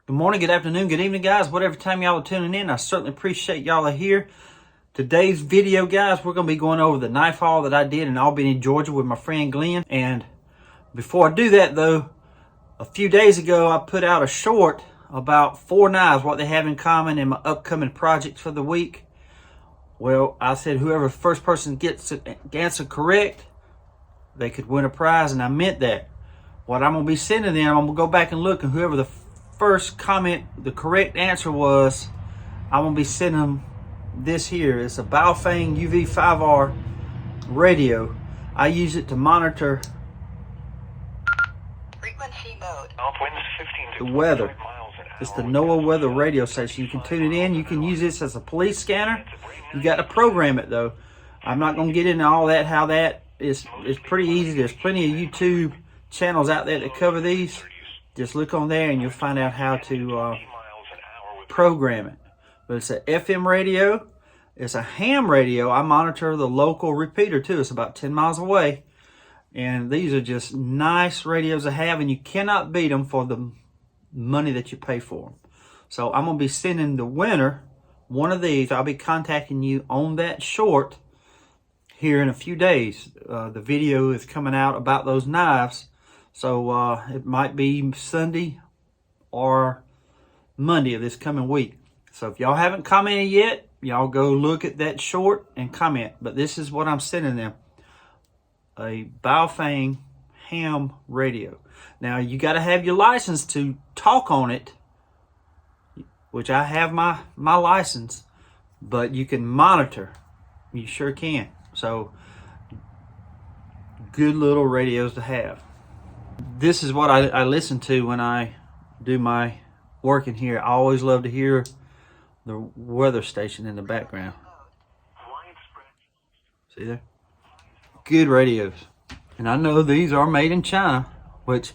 Good morning, good afternoon, good evening, guys. Whatever time y'all are tuning in, I certainly appreciate y'all are here. Today's video, guys, we're going to be going over the knife haul that I did in Albany, Georgia with my friend Glenn. And before I do that, though, a few days ago, I put out a short about 4 knives, what they have in common in my upcoming projects for the week. Well, I said whoever the first person gets the answer correct, they could win a prize, and I meant that. What I'm going to be sending them, I'm going to go back and look, and whoever the first comment, the correct answer was, I'm going to be sending them this here. It's a Baofeng UV5R radio. I use it to monitor frequency mode. The weather. It's the NOAA weather radio station. You can tune it in. You can use this as a police scanner. You got to program it though. I'm not going to get into all that, how that is. It's pretty easy. There's plenty of YouTube channels out there that cover these. Just look on there and you'll find out how to program it. But it's an FM radio. It's a ham radio. I monitor the local repeater too. It's about 10 miles away. And these are just nice radios to have, and you cannot beat them for the money that you pay for them. So I'm going to be sending the winner one of these. I'll be contacting you on that short here in a few days. The video is coming out about those knives. So it might be Sunday or Monday of this coming week. So if y'all haven't commented yet, y'all go look at that short and comment. But this is what I'm sending them. A Baofeng ham radio. Now you got to have your license to talk on it, which I have my license, but you can monitor. You sure can. So good little radios to have. This is what I listen to when I do my work in here. I always love to hear the weather station in the background. See there? Good radios. And I know these are made in China, which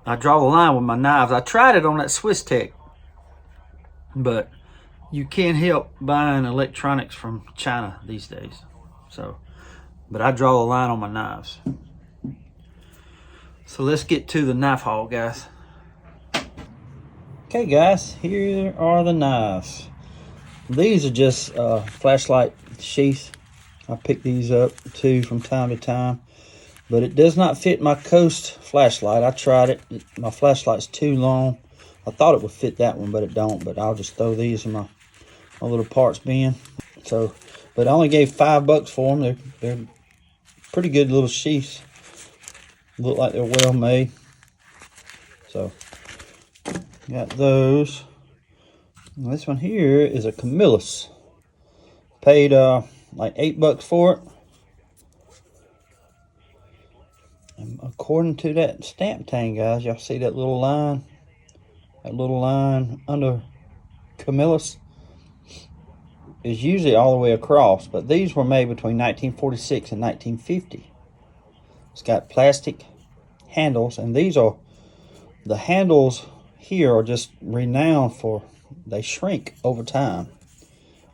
I draw the line with my knives. I tried it on that Swiss Tech, but you can't help buying electronics from China these days. So, but I draw the line on my knives. So let's get to the knife haul, guys. Okay, guys, here are the knives. These are just flashlight sheaths. I pick these up too from time to time, but it does not fit my Coast flashlight. I tried it. My flashlight's too long. I thought it would fit that one, but it don't. But I'll just throw these in my little parts bin. So, but I only gave $5 for them. They're pretty good little sheaths. Look like they're well made. So got those. And this one here is a Camillus. Paid like $8 for it. And according to that stamp tag, guys, y'all see that little line? That little line under Camillus is usually all the way across, but these were made between 1946 and 1950. It's got plastic handles, and these are, the handles here are just renowned for, they shrink over time.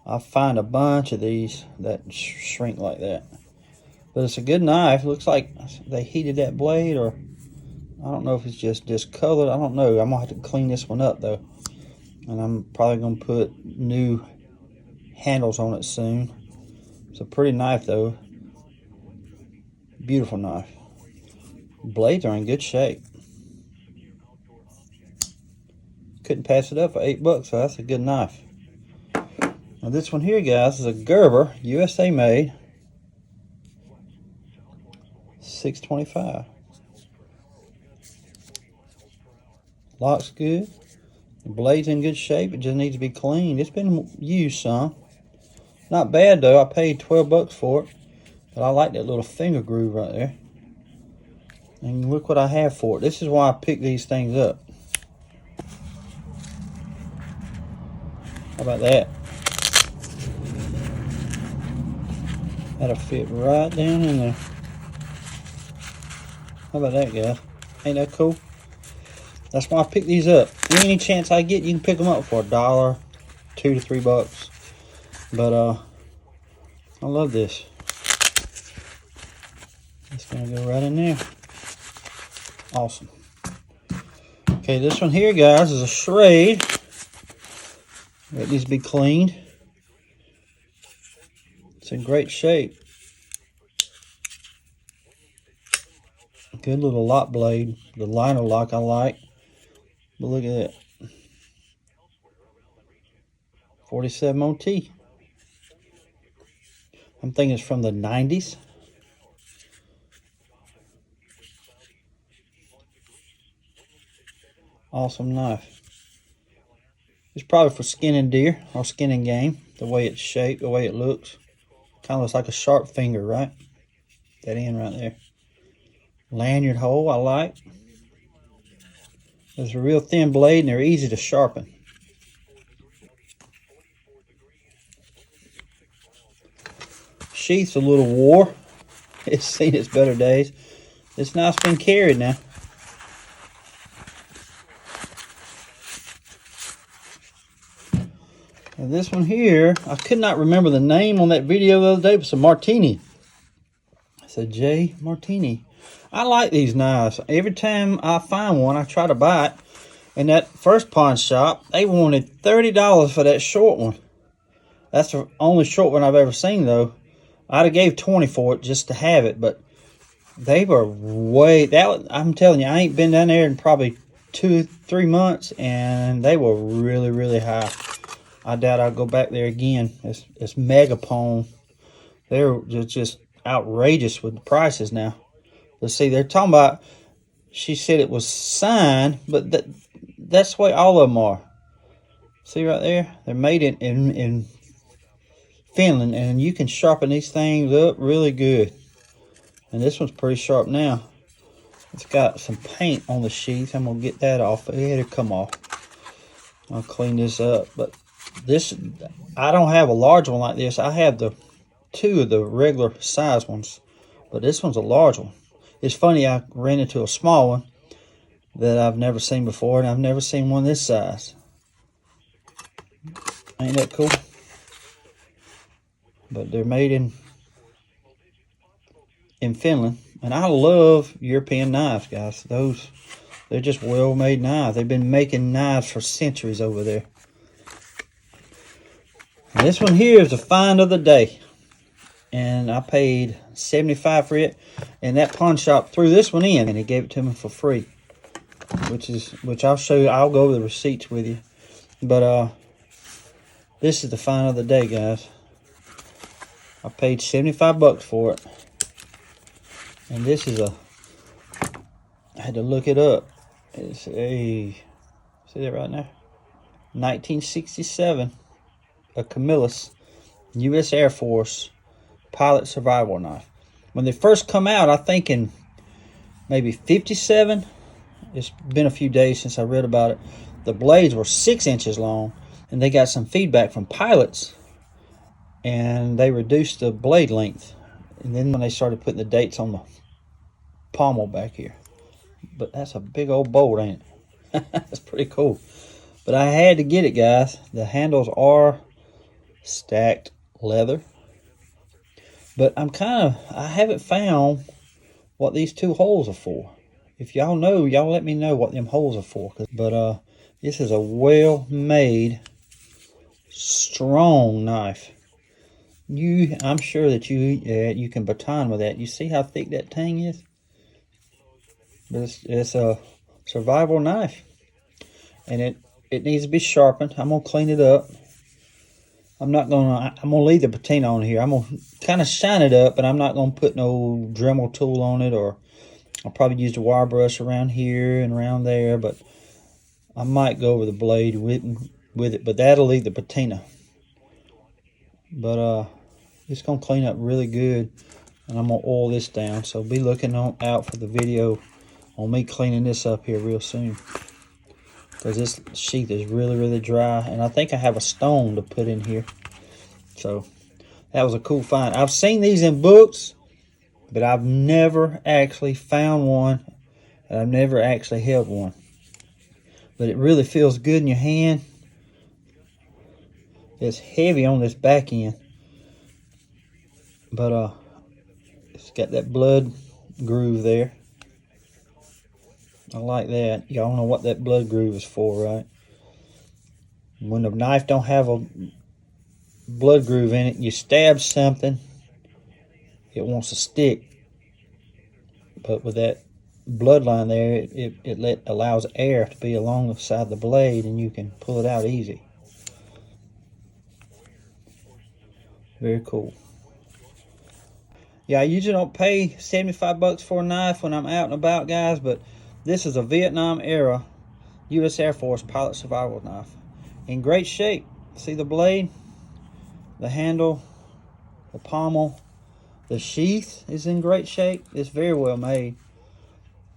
I find a bunch of these that shrink like that. But it's a good knife. It looks like they heated that blade, or I don't know if it's just discolored. I don't know. I'm going to have to clean this one up though. And I'm probably going to put new handles on it soon. It's a pretty knife though. Beautiful knife. Blades are in good shape. Couldn't pass it up for $8, so that's a good knife. Now this one here, guys, is a Gerber, USA made. 625. Lock's good. The blade's in good shape. It just needs to be cleaned. It's been used some. Not bad though. I paid $12 for it. But I like that little finger groove right there. And look what I have for it. This is why I pick these things up. How about that? That'll fit right down in there. How about that, guys? Ain't that cool? That's why I pick these up. Any chance I get, you can pick them up for $1, $2 to $3. But I love this. It's gonna go right in there. Awesome. Okay, this one here, guys, is a Schrade. It needs to be cleaned. It's in great shape. Good little lock blade. The liner lock I like. But look at that. 47 OT. I'm thinking it's from the 90s. Awesome knife. It's probably for skinning deer or skinning game. The way it's shaped, the way it looks. Kind of looks like a sharp finger, right? That end right there. Lanyard hole, I like. It's a real thin blade and they're easy to sharpen. Sheath's a little wore. It's seen its better days. This knife's been carried now. And this one here, I could not remember the name on that video the other day. It's a Marttiini. It's a J. Marttiini. I like these knives. Every time I find one, I try to buy it. In that first pawn shop, they wanted $30 for that short one. That's the only short one I've ever seen, though. I'd have gave $20 for it just to have it, but they were way... I'm telling you, I ain't been down there in probably 2-3 months, and they were really, really high. I doubt I'll go back there again. It's Megapone. They're just outrageous with the prices now. Let's see, they're talking about, she said it was signed, but that's the way all of them are. See right there? They're made in Finland, and you can sharpen these things up really good. And this one's pretty sharp now. It's got some paint on the sheath. I'm going to get that off. It'll come off. I'll clean this up. But this, I don't have a large one like this. I have two of the regular size ones. But this one's a large one. It's funny, I ran into a small one that I've never seen before, and I've never seen one this size. Ain't that cool? But they're made in Finland. And I love European knives, guys. They're just well-made knives. They've been making knives for centuries over there. And this one here is a find of the day. And I paid $75 for it. And that pawn shop threw this one in, and he gave it to me for free. Which I'll show you. I'll go over the receipts with you. But this is the find of the day, guys. I paid $75 for it. And this is I had to look it up. It's a, see that right there? 1967, a Camillus, U.S. Air Force pilot survival knife. When they first come out, I think in maybe 57, it's been a few days since I read about it, the blades were 6 inches long, and they got some feedback from pilots, and they reduced the blade length. And then when they started putting the dates on the pommel back here. But that's a big old bolt, ain't it? That's pretty cool. But I had to get it, guys. The handles are stacked leather. But I haven't found what these two holes are for. If y'all know, y'all let me know what them holes are for. But this is a well-made, strong knife. I'm sure that you can baton with that. You see how thick that tang is? But it's a survival knife, and it needs to be sharpened. I'm gonna clean it up. I'm gonna leave the patina on here. I'm gonna kind of shine it up, but I'm not gonna put no Dremel tool on it, or I'll probably use the wire brush around here and around there. But I might go over the blade with it, but that'll leave the patina. But it's gonna clean up really good, and I'm gonna oil this down. So be looking out for the video on me cleaning this up here real soon, because this sheath is really, really dry, and I think I have a stone to put in here. So that was a cool find. I've seen these in books, but I've never actually found one, and I've never actually held one. But it really feels good in your hand. It's heavy on this back end, but it's got that blood groove there. I like that. Y'all know what that blood groove is for, right? When the knife don't have a blood groove in it, you stab something, it wants to stick. But with that bloodline there, it allows air to be along the side of the blade, and you can pull it out easy. Very cool. Yeah, I usually don't pay 75 bucks for a knife when I'm out and about, guys, but this is a Vietnam era U.S. Air Force pilot survival knife. In great shape. See the blade, the handle, the pommel, the sheath is in great shape. It's very well made.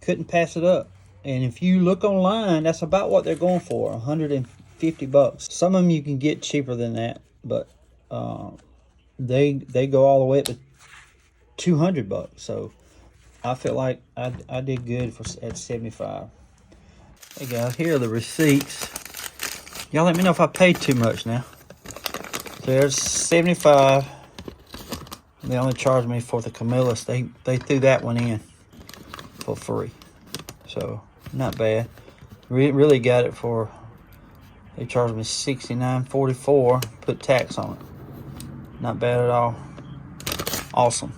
Couldn't pass it up. And if you look online, that's about what they're going for, 150 bucks. Some of them you can get cheaper than that, but they go all the way up to 200 bucks. So I feel like I did good at 75. Hey guys, here are the receipts. Y'all let me know if I paid too much now. There's 75. They only charged me for the Camillus. They threw that one in for free. So not bad. Really got it for, they charged me $69.44, put tax on it. Not bad at all. Awesome.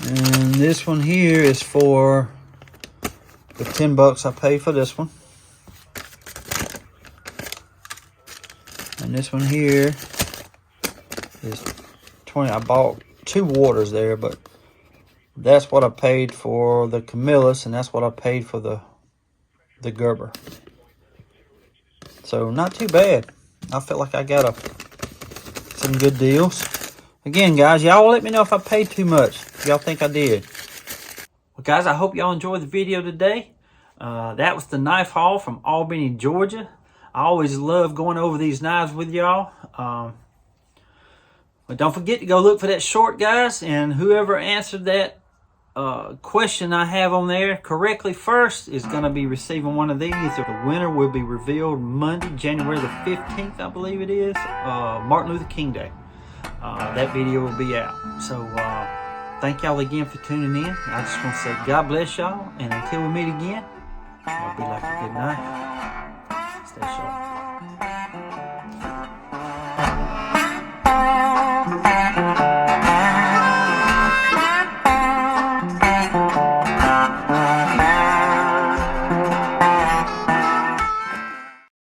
And this one here is for the 10 bucks I paid for this one. And this one here is 20. I bought 2 waters there, but that's what I paid for the Camillus, and that's what I paid for the Gerber. So not too bad. I feel like I got some good deals. Again, guys, y'all let me know if I paid too much. Y'all think I did. Well, guys, I hope y'all enjoyed the video today. That was the knife haul from Albany, Georgia. I always love going over these knives with y'all. But don't forget to go look for that short, guys. And whoever answered that question I have on there correctly first is going to be receiving one of these. The winner will be revealed Monday, January the 15th, I believe it is. Martin Luther King Day. That video will be out. So thank y'all again for tuning in. I just want to say God bless y'all. And until we meet again, y'all be like a good night. Stay sharp.